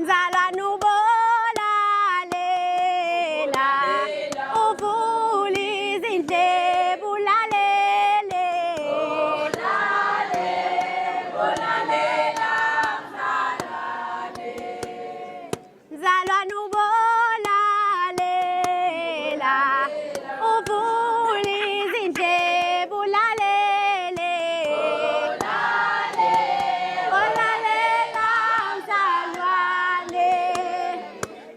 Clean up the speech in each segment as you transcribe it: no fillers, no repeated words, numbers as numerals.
Nzalwa nubolalela uvula izindlebe ulalele Nzalwa nubolalela uvula izindlebe ulalele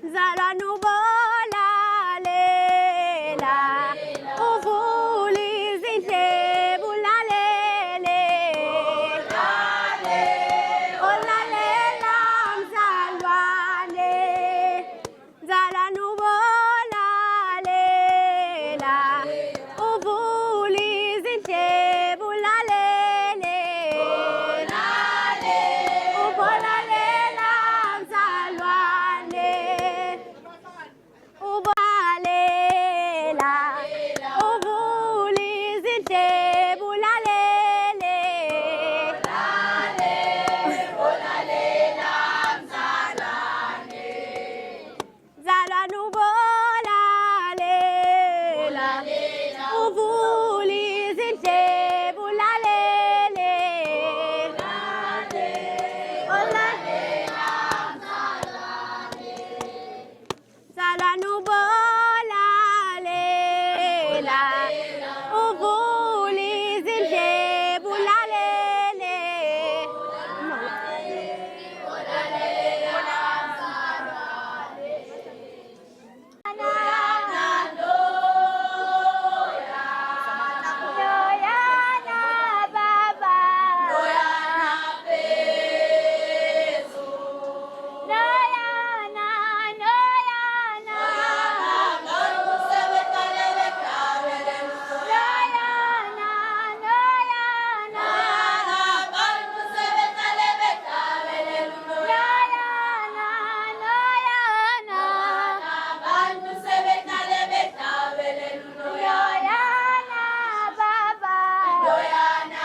Nzalwa nubolalela uvula izindlebe ulalele olalela mzalwane Nzalwa nubolalela uvula izindlebe ulalele ubolalela mzalwane ubalela uvula izindlebe ulalele Nzalwa nubolalela uvula izindlebe ulalele Nzalwa nubolalela uvula izindlebe ulalele Loyana baba Loyana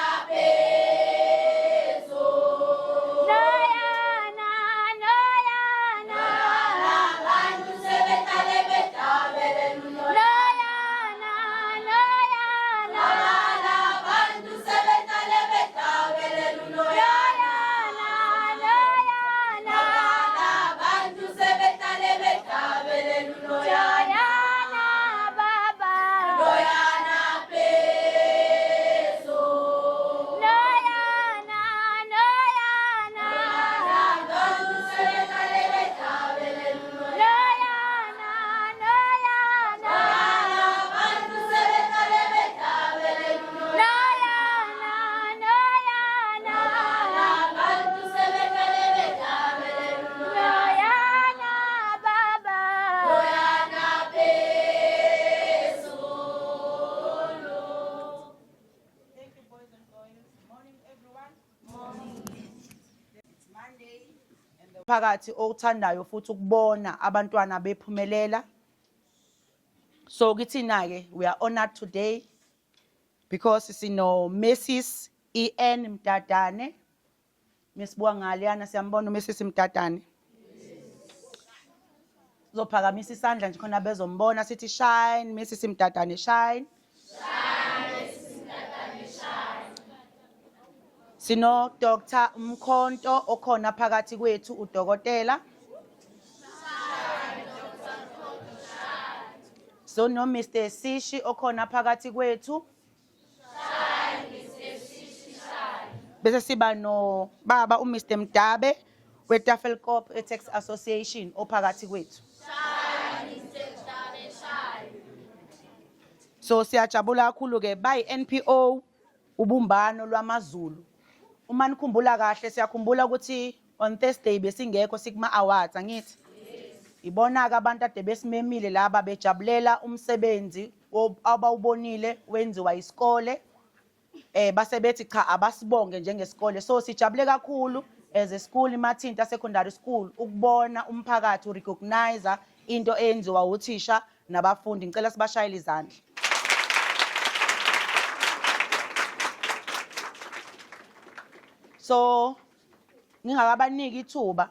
phakathi okuthandayo futhi ukubona abantwana bephumelela. So kithina ke we are honored today because sino Mrs. EN Mtatane. Miss Buangaliana siyambona Mrs. Mtatane. Zophakamisa isandla nje khona bezombona sithi shine Mrs. Mtatane shine. Sino Dr. Mkhonto okhona phakathi kwethu udokotela. So no Mr. Sishi okhona phakathi kwethu. Bese siba no baba uMr. Mdabe weTafelkop Tax Association ophakathi kwethu. So siyajabula kakhulu ke by NPO ubumbano lwamaZulu. Uma nikhumbula kahle siyakhumbula ukuthi on Thursday besingekho sikuma awards angithi. Ibona ke abantu ade besimemile laba bejabulela umsebenzi abawubonile wenziwa isikole. Base bethi cha abasibonge njengesikole. So sijabule kakhulu as a school iMathinta Secondary School ukubona umphakathi urecognize into eyenziwa uthisha nabafundi. Ngicela sibashayele izandla. So ngingakabaniki ithuba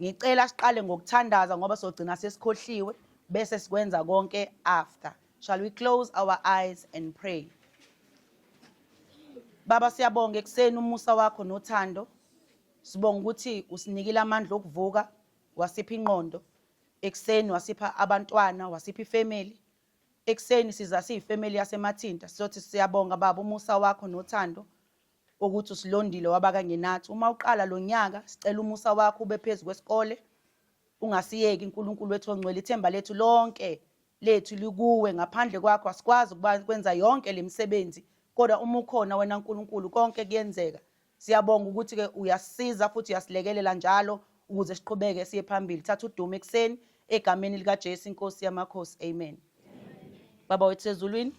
Ngicela siqale ngokuthandaza ngoba sogcina sesikhohliwe bese sikwenza konke after. Shall we close our eyes and pray? Baba siyabonga ekseni umusa wakho nothando. Sibonga ukuthi usinikile amandla okuvuka, wasipha ingqondo. Ekseni wasipha abantwana, wasipha ifamily. Ekseni siza siyifamily yaseMathinta. Sizothi siyabonga baba umusa wakho nothando ukuthi usilondile wabakanye nathi. Uma uqala lo nyaka sicela umusa wakho ube phezulu kwesikole. Ungasiyeki uNkulunkulu wethu ongcwele, ithemba lethu lonke lethu likuwe, ngaphandle kwakho asikwazi ukwenza yonke lemisebenzi. Kodwa uma ukhona wena uNkulunkulu konke kuyenzeka. Siyabonga ukuthi ke uyasiza futhi uyasilekelela njalo ukuze siqhubeke siye phambili. Thatha udumo ekseni egameni lika Jesu inkosi yamakhosi. Amen. Baba wethu ezulwini,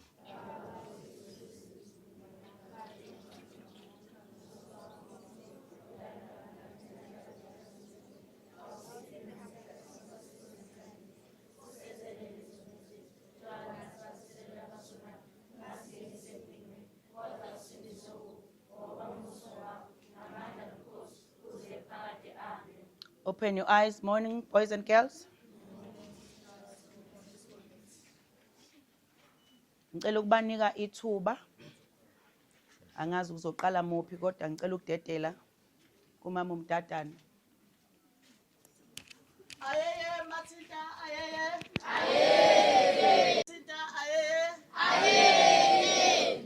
open your eyes, morning, boys and girls. Ngicela ukubanika ithuba. Angazi uzoqala muphi kodwa ngicela ukudedela kumama uMdadana. Ayeye Mathinta, ayeye. Ayeye. Mathinta, ayeye. Ayeye.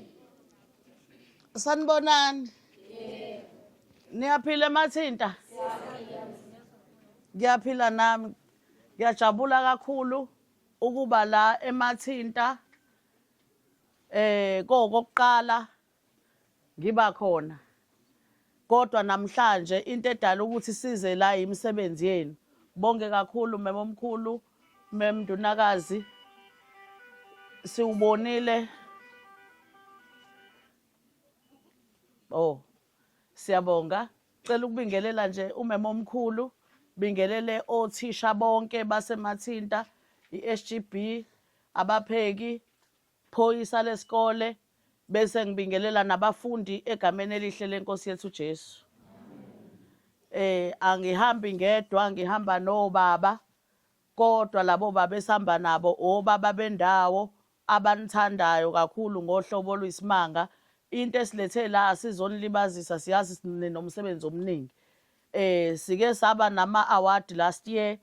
Sanibonani. Niyaphila Mathinta? Ngiyaphila nami. Ngiyajabula kakhulu ukuba la eMathinta. Kokuqala ngiba khona. Kodwa namhlanje into edala ukuthi size la imisebenzi yenu. Bonke kakhulu mema omkhulu, memndunakazi. Siubonile. Siyabonga. Cela ukubingelela nje umema omkhulu, bingelele othisha bonke baseMathinta, iSGB, abapheki, phoyisa lesikole, bese ngibingelela nabafundi egameni elihle lenkosi yethu Jesu. Angihambi ngedwa, ngihamba nobaba, kodwa labo baba esihamba nabo obaba bendawo abanithandayo kakhulu ngohlobo oluyisimanga. Into esilethe la asizonilibazisa, siyazi sinomsebenzi omningi. Sike saba nama award last year,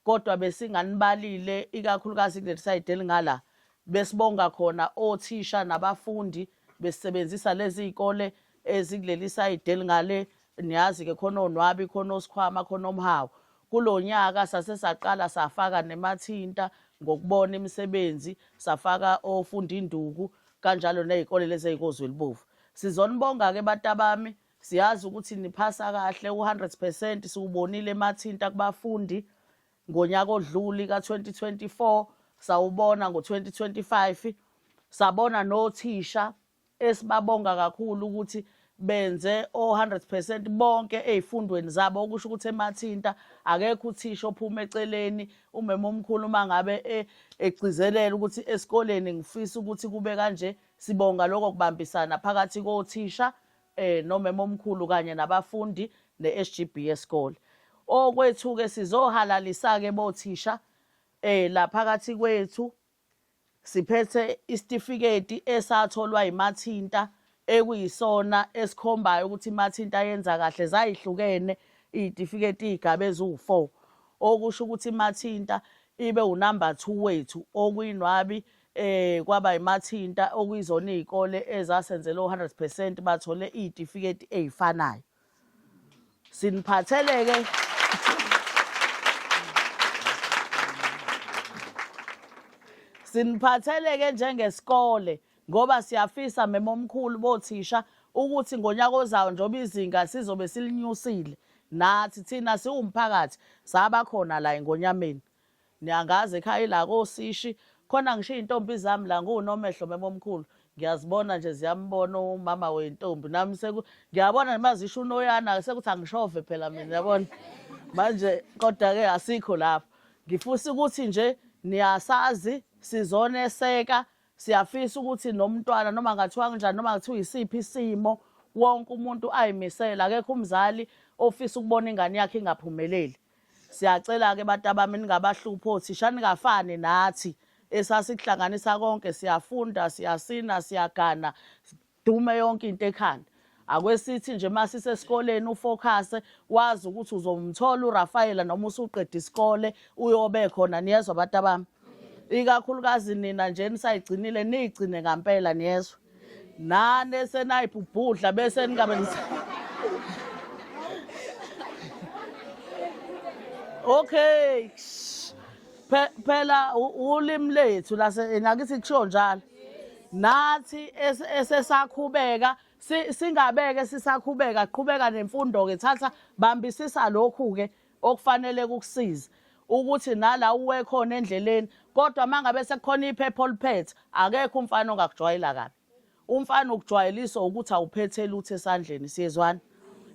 kodwa besinganibalile ikakhulukazi kuleli side elingala. Besibonga khona othisha nabafundi besebenzisa lezi izikole ezikuleli side elingale. Niyazi ke khona onwabi, khona osikhwama, khona omhawu. Kulonyaka sasesaqala safaka neMathinta ngokubona imisebenzi, safaka ofunda induku kanjalo nezikole lezi ezikozwelibovu. Sizonibonga ke batabami, siyazi ukuthi niphasa kahle u100%. Siubonile eMathinta kubafundi ngonyaka odluli ka2024, sawubona ngo2025, sabona nothisha esibabonga kakhulu ukuthi benze 100% bonke ezifundweni zabo, okusho ukuthi eMathinta akekho uthisha ophuma eceleni. Umema omkhulu mangabe egcizelela ukuthi esikoleni ngifisa ukuthi kube kanje. Sibonga lokho kubambisana phakathi kothisha nomema omkhulu kanye nabafundi neSGB yesikole. Okwethu ke sizohalalisa ke bothisha la phakathi kwethu siphethe isitifiketi esatholwa iMathinta ekuyisona esikhombayo ukuthi iMathinta yenza kahle. Zayihlukene izitifiketi igaba ezu4, okusho ukuthi iMathinta ibe unumber 2 wethu, okuyinwabi kwaba iMathinta okuyizona izikole ezasenzela 100% bathole izitifiketi ezifanayo. Siniphathele ke siniphathele ke njengesikole ngoba siyafisa mema omkhulu bothisha ukuthi ngonyaka ozayo njoba izinga sizobe silinyusile, nathi thina siwumphakathi saba khona la eNgonyameni. Niyangazi ekhaya la koSishi khona ngisho intombi zami la ngunomehlo mema omkhulu, ngiyazibona nje ziyambona umama wentombi. Nami ngiyabona nemazisho uNoyana sekuthi angishove phela mina, yabona manje. Kodwa ke asikho lapho. Ngifisa ukuthi nje niyasazi sizoneseka. Siyafisa ukuthi nomntwana noma ngathiwa kanjani noma ngathiwa isiphi isimo, wonke umuntu ayimisela. Akekho umzali ofisa ukubona ingane yakhe ingaphumeleli. Siyacela ke bantu abami ningabahluphi othisha ningafani nathi esasikuhlanganisa konke siyafunda siyasina siyagana dume yonke into ekhanda. Akwesithi nje masisesikoleni ufocus wazi ukuthi uzomthola uRafaela noma usuqeda isikole uyobe khona niyezwa bantu abami. Ikakhulukazi nina nje nisayigcinile niyigcine ngempela niyezwa. Nane senayibhubhudla bese ningabe Okay. Phela ulimi lethu lase nakithi kusho njalo. Nathi esesakhubeka singabeke sisakhubeka qhubeka nemfundo ke thatha bambisisa lokhu ke okufanele kukusiza ukuthi nala uwe khona endleleni kodwa mangabe sekukhona iphepha oliphethe akekho umfana ongakujwayela kabi. Umfana ukujwayeliswa ukuthi awuphethe lutho esandleni siyezwana.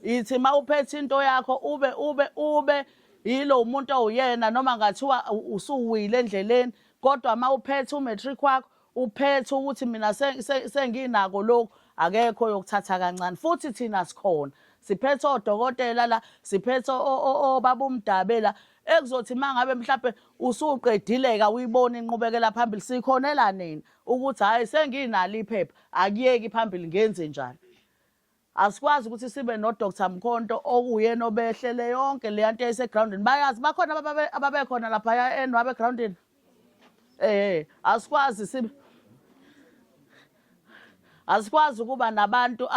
Ithi mawuphethe into yakho ube yilo umuntu oyena noma ngathiwa usuwile endleleni kodwa mawuphethe umatric wakho uphethe ukuthi mina senginako lokho akekho yokuthatha kancane futhi thina sikhona siphethe odokotela la siphethe obaba umdabe la ekuzothi mangabe mhlawumbe usuqedileka uyibona inqubekela phambili sikhonela nini ukuthi hayi senginalo iphepha akuyeki phambili ngenze njani. Asikwazi ukuthi sibe no Dr Mkhonto okuyena obehlele yonke le nto esegroundini bayazi bakhona ababekhona lapha enwabe groundini asikwazi ukuba nabantu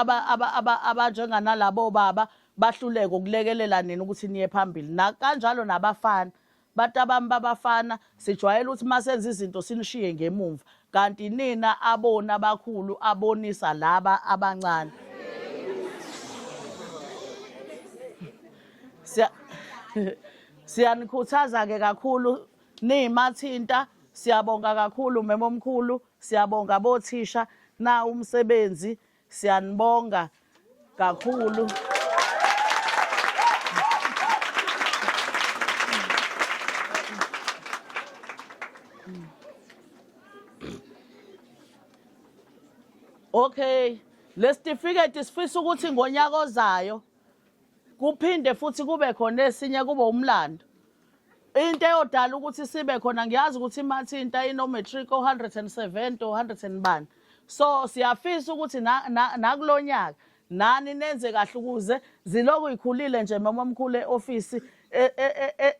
abanjenganalabo baba bahluleke ukulekelela nina ukuthi niye phambili na kanjalo nabafana bantu abami babafana sijwayele ukuthi masenza izinto sinishiye ngemumva kanti nina abona abakhulu abonisa laba abancane. Siyanikhuthaza ke kakhulu niyimathinta siyabonga kakhulu memo omkhulu siyabonga bothisha na umsebenzi siyanibonga kakhulu. Okay, le certificate sifisa ukuthi ngonyaka ozayo kuphinde futhi kube khona esinye kube umlando. Into eyodala ukuthi sibe khona ngiyazi ukuthi imathinta inometric 170 100 bani. So siyafisa ukuthi nakulonyaka nani nenze kahle ukuze ziloku ikhulile nje mama omkhulu eoffice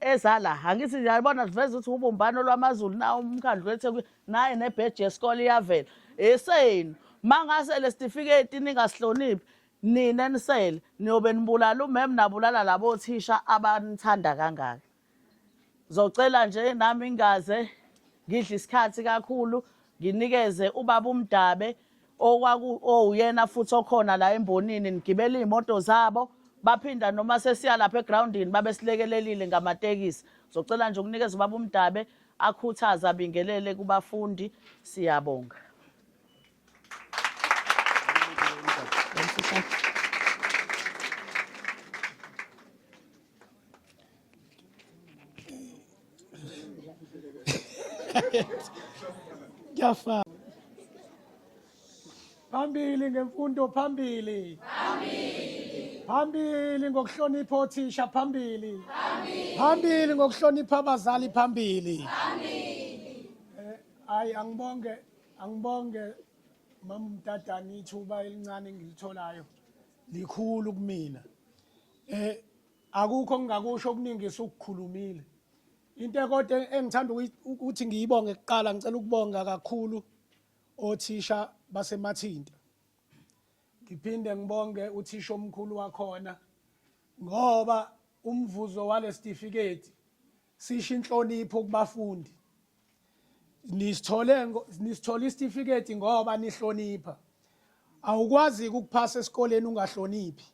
ezala. Angithi ngiyabona siveza ukuthi ubumbano lwamaZulu na umkhandlu wethu naye nebadge yesikole iyavela. Eseni mangase le certificate ningasihloniphi nina enisele niyobe nibulala umem nabulala labo thisha abanithanda kangaka. Zocela nje nami ngaze ngidla isikhathi kakhulu nginikeze ubaba umdabe oyena futhi okhona la embonini ngigibela izimoto zabo baphinda noma sesiya lapha egroundini babe silekelelile ngamatekisi. Zocela nje ukunikeza ubaba umdabe akhuthaza abingelele kubafundi siyabonga. Yafa. Phambili ngemfundo phambili. Phambili ngokuhlonipha othisha phambili. Phambili ngokuhlonipha abazali phambili. Hayi angibonge mama Mtatani ithuba elincane ngilitholayo likhulu kumina. Akukho ngingakusho okuningi sokukhulumile. Into kodwa engithanda ukuthi ngiyibonge kuqala ngicela ukubonga kakhulu othisha basemathinta. Ngiphinde ngibonge uthisha omkhulu wakhona ngoba umvuzo wale certificate sisho inhlonipho kubafundi. Nisithole certificate ngoba nihlonipha. Awukwazi ukuphasa esikoleni ungahloniphi.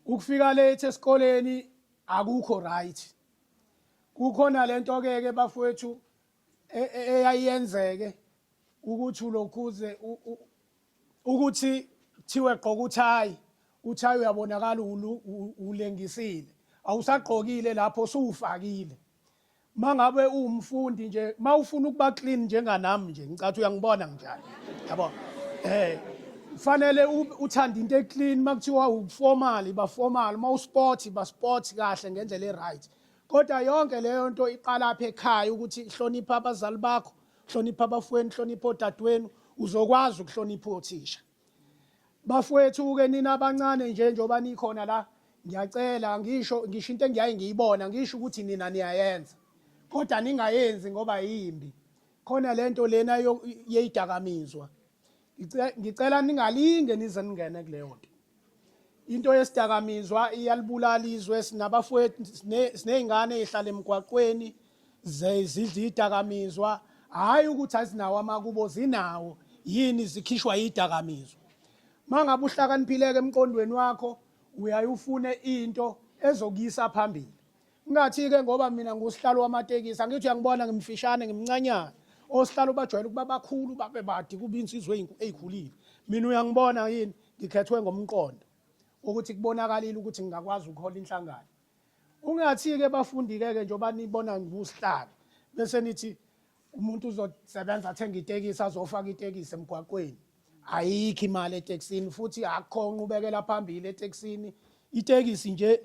Ukufika late esikoleni akukho right. Kukhona lento ke bafowethu eyayenzeke ukuthi ulokhuze ukuthi thiwe gqoka uthayi uyabonakala ulengisile awusagqokile lapho suwufakile mangabe umfundi nje mawufuna ukuba clean njenganami nje ngicathi uyangibona njani yabo fanele uthanda into eclean makuthiwa uformal ba formal mawusport ba sport kahle ngendlela eright kodwa yonke leyo nto iqala apha ekhaya ukuthi hlonipha abazali bakho, hlonipha abafweni, hlonipha odadewenu, uzokwazi ukuhlonipha othisha. Bafowethu-ke nina abancane njengoba nikhona la, ngiyacela ngisho into engiyaye ngiyibona, ngisho ukuthi nina niyayenza kodwa ningayenzi ngoba yimbi. Khona lento lena yeyidakamizwa. Ngicela ningalinge nize ningene kuleyo nto. Into yesidakamizwa iyalibulala izwe. Sinabafowethu siney'ngane ey'hlala emgwaqweni zidla idakamizwa, hhayi ukuthi azinawo amakubo, zinawo, yini zikhishwa yidakamizwa. Uma ngabe uhlakaniphile-ke emqondweni wakho, uyaye ufune into ezokuyisa phambili. Ungathi-ke ngoba mina ngusihlalo wamatekisi, angithi uyangibona ngimfishane ngimncanyana, osihlalo bajwayele ukuba bakhulu babe bade kube insizwe ey'khulile. Mina uyangibona yini, ngikhethwe ngomqondo ukuthi kubonakalile ukuthi ngingakwazi ukuhola inhlangano. Ungathi-ke bafundi-ke njengoba nibona ngusihlalo bese nithi umuntu uzosebenza athenga itekisi azofaka itekisi emgwaqweni. Ayikho imali etekisini futhi akho nqubekela phambili etekisini. Itekisi nje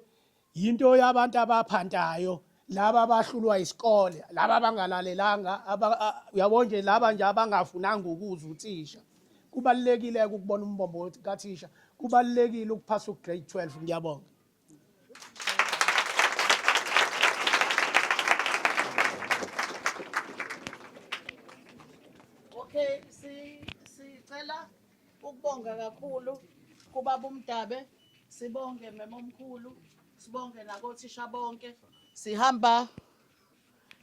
into yabantu abaphantayo, laba abahlulwa isikole, laba abangalalelanga, uyabona nje laba nje abangafunanga ukuzwa uthisha. Kubalulekile ukubona umbombo kathisha, kubalulekile ukuphasa ugrade 12. Ngiyabonga. Okay, sicela ukubonga kakhulu kubaba uMdabe, sibonge mema omkhulu, sibonge nakothisha bonke.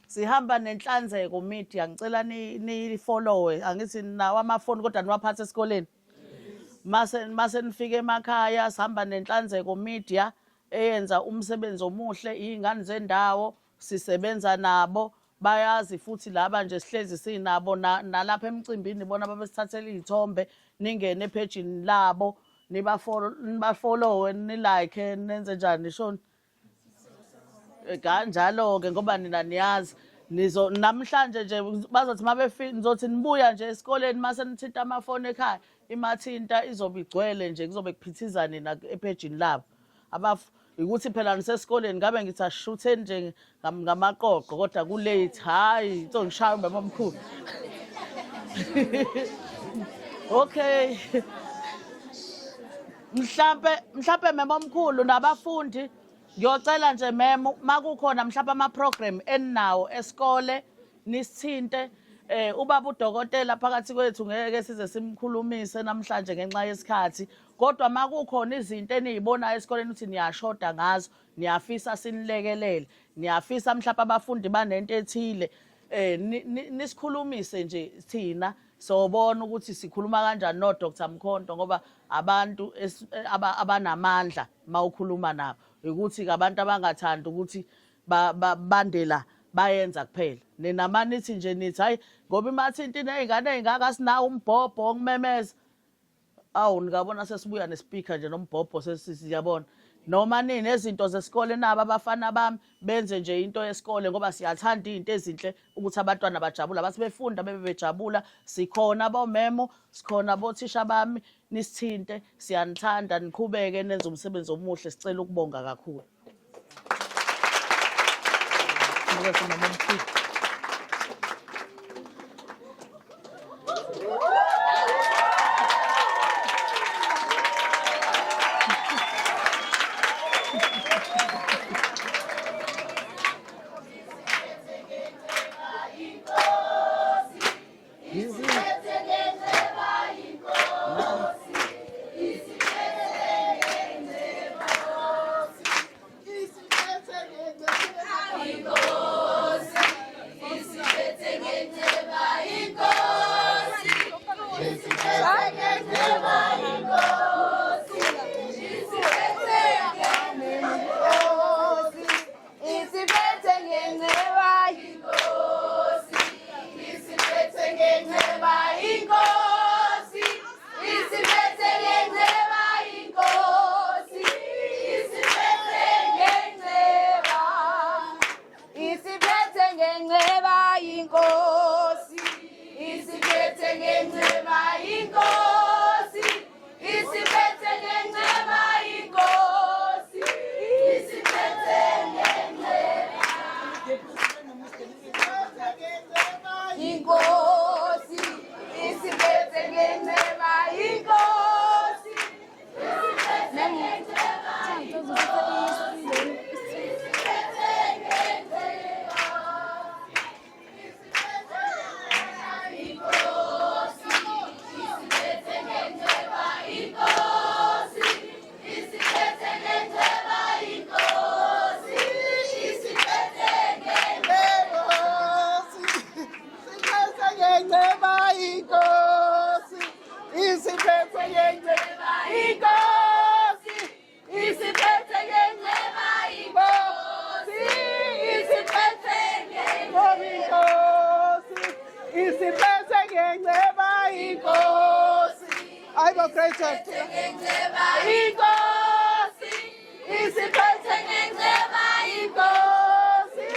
Sihamba nenhlanzeko media, ngicela ni followe, angithi nawo amafoni kodwa niwaphathe esikoleni. Mase nifike emakhaya sihamba nenhlanzeko media eyenza umsebenzi omuhle, izingane zendawo sisebenza nabo. Bayazi futhi laba nje sihlezi sinabo nalapha emcimbini bona babesithathela izithombe, ningene epagini labo, nibafollowe, nilike, nenze njani nishoni. Kanjalo-ke ngoba nina niyazi namhlanje nje bazothi mabefika nizothi nibuya nje esikoleni mase nithinta amafoni ekhaya, imathinta izobe igcwele nje kuzobe kuphithiza nina epagini labo. Ukuthi phela nisesikoleni ngabe ngithi asishutheni nje ngamaqoqo kodwa kulate, hhayi ngishaya ubaba omkhulu. Okay, mhlampe mema omkhulu nabafundi ngiyocela nje memo makukhona mhlawumbe ama-program eninawo esikole nisithinte. Ubaba udokotela phakathi kwethu ngeke size simkhulumise namhlanje ngenxa yesikhathi, kodwa makukhona izinto enizibonayo esikoleni ukuthi niyashoda ngazo, niyafisa sinilekelele, niyafisa mhlawumbe abafundi banento ethile, nisikhulumise nje thina sobona ukuthi sikhuluma kanjani no-Dr. Mkhonto ngoba abantu abanamandla mawukhuluma nabo. Ukuthi abantu abangathandi ukuthi bandela bayenza kuphela. Nina nithi nje nithi hayi ngoba imathinti nezingane ezingaka sinawo umbhobho wokumemeza. Awu ngabona sesibuya nespeaker nje nombhobho siyabona. Noma nini nezinto zesikole nabo abafana bami benze nje into yesikole ngoba siyathanda izinto ezinhle ukuthi abantwana bajabula, bathi befunda bebejabula. Sikhona bomemo, sikhona bothisha bami, nisithinte, siyanithanda, niqhubeke nenze umsebenzi omuhle, sicela ukubonga kakhulu. Inkosi isiphethe ngenceba, inkosi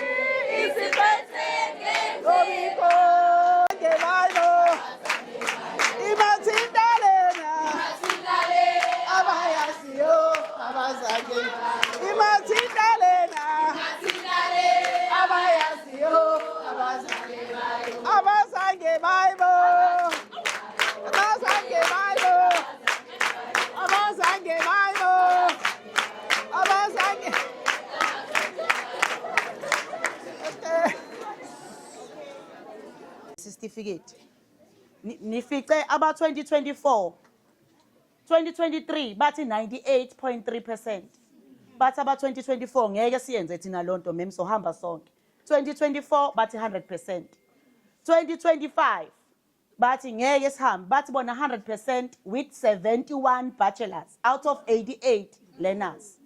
isiphethe ngenceba. Ngebalo imathindalena abayaziyo abazange imathindalena abayaziyo abazange bayibo abazange bayibo abazange bayibo abazange certificate nifice aba 2024 2023 bathi 98.3%, bathi aba 2024 ngeke siyenze thina lonto mem sohamba sonke. 2024 bathi 100%, 2025 bathi ngeke sihambe, bathi bona 100% with 71 bachelors out of 88 learners.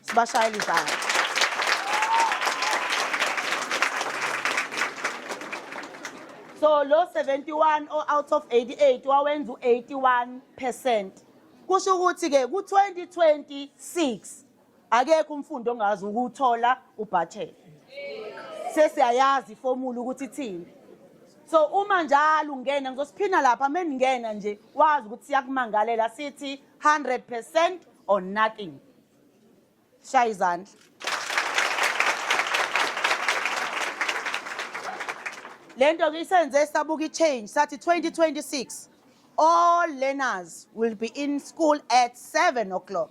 Sibashayela izandla. So lo 71 out of 88 wawenza u81%. Kusho ukuthi ke ku 2026 akekho umfundi ongazi ukuthola ubachelor. Sesiyayazi formula ukuthi ithini. So uma njalo ungena ngizosiphina lapha meningena nje wazi ukuthi siyakumangalela sithi 100% or nothing. Shaya izandla. Lento kuyisenze sabuka change sathi 2026 all learners will be in school at 7 o'clock.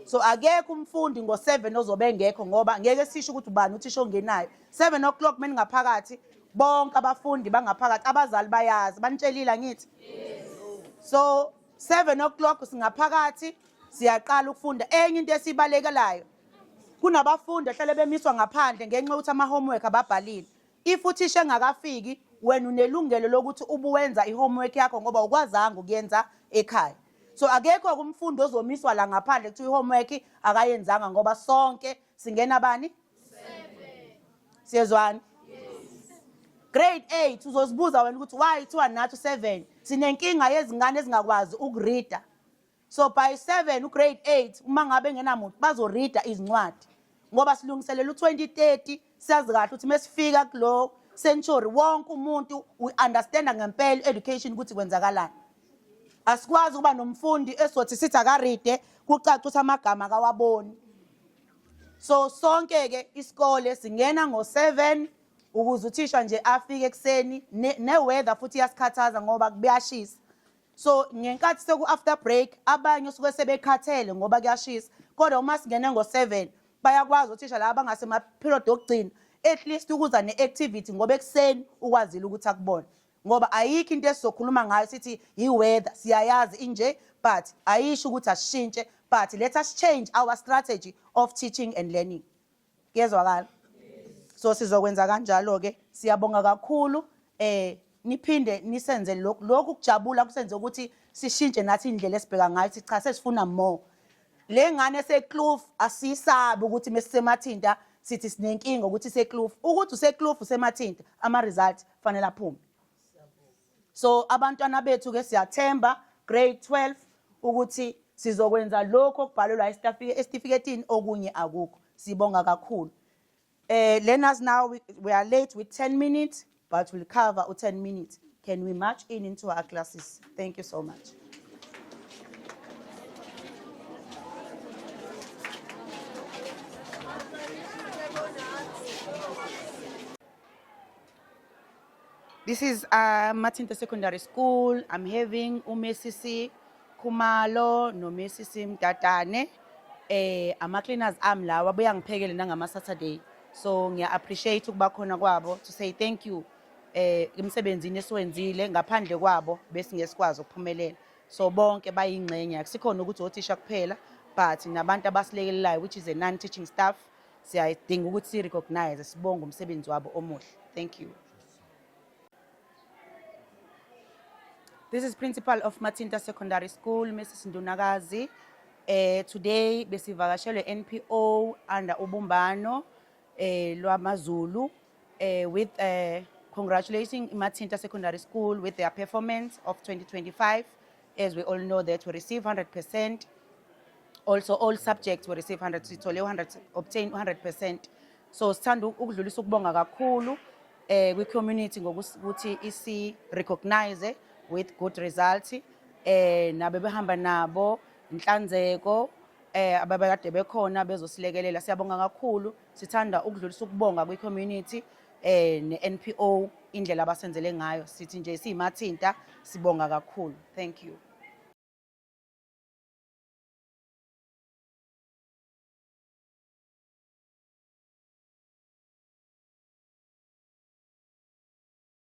So akekho umfundi ngo7 ozobe ngekho ngoba ngeke sisho ukuthi ubani uthisha ongenayo. 7 o'clock meningaphakathi bonke abafundi bangaphakathi abazali bayazi banitshelile ngithi. So 7 o'clock singaphakathi siyaqala ukufunda. Enye into esibalekelayo kunabafundi ahlale bemiswa ngaphandle ngenxa ukuthi ama homework ababhalile. If uthisha engakafiki wena unelungelo lokuthi ubuwenza ihomework yakho ngoba ukwazanga ukuyenza ekhaya. So akekho kumfundi ozomiswa la ngaphandle kuthi ihomework akayenzanga ngoba sonke singena bani? 7. Siyezwana? Yes. Grade 8 uzozibuza wena ukuthi why kuthiwa nathi 7? Sinenkinga yezingane ezingakwazi ukureada. So by 7 ugrade 8 uma ngabe ngenamuntu bazoreada izincwadi. Ngoba silungiselela u2030 siyazi kahle ukuthi mesifika kulo century wonke umuntu uunderstanda ngempela education ukuthi kwenzakalani. Asikwazi kuba nomfundi esothi sithi akaride kucaca ukuthi amagama kawaboni. So sonke ke isikole singena ngo7 ukuze uthisha nje afike ekseni neweather futhi yasikhathaza ngoba kuyashisa. So ngenkathi seku after break abanye usuke sebekhathele ngoba kuyashisa. Kodwa uma singena ngo7 bayakwazi uthisha laba ngasema period okugcina at least ukuza neactivity ngoba ekseni ukwazile ukuthi akubone. Ngoba ayikho into esizokhuluma ngayo sithi iweather siyayazi inje but ayisho ukuthi asishintshe but let us change our strategy of teaching and learning. Kuyezwakala? So sizokwenza kanjalo ke siyabonga kakhulu niphinde nisenze lokhu kujabula kusenze ukuthi sishintshe nathi indlela esibheka ngayo sithi cha sesifuna more. Le ngane seKloof asisabi ukuthi mesisemathinta sithi sinenkinga ukuthi seKloof ukuthi useKloof usemathinta ama results fanele aphume. So abantwana bethu ke siyathemba grade 12 ukuthi sizokwenza lokho okubhalelwa esitifiketini okunye akukho. Sibonga kakhulu. Learners now we are late with 10 minutes but we'll cover 10 minutes. Can we march into our classes? Thank you so much. This is Matinta Secondary School. I'm having uMesisi Khumalo noMesisi Mtatane. Ama-cleaners ami lawa babuya ngiphekele nangama-Saturday. So ngiya appreciate ukuba khona kwabo to say thank you emsebenzini esiwenzile ngaphandle kwabo bese ngesikwazi ukuphumelela. So bonke bayingxenye akusikhona ukuthi othisha kuphela but nabantu abasilekelelayo which is a non-teaching staff siyadinga ukuthi si recognize sibonge umsebenzi wabo omuhle. Thank you. This is Principal of Matinta Secondary School, Mrs. Ndunakazi. Today, besivakashelwe NPO under Ubumbano, Lwamazulu, with congratulating Matinta Secondary School with their performance of 2025. as we all know that we receive 100%. Also, all subjects we receive 100, sithole 100, obtain 100%. So, sithanda ukudlulisa ukubonga kakhulu kwi-community ngokuthi isi-recognize with good results. Nabe behamba nabo, inhlanzeko, ababekade bekhona bezosilekelela. Siyabonga kakhulu, sithanda ukudlulisa ukubonga kwi-community, ne-NPO, indlela abasenzele ngayo. Sithi nje siyimathinta, sibonga kakhulu. Thank you.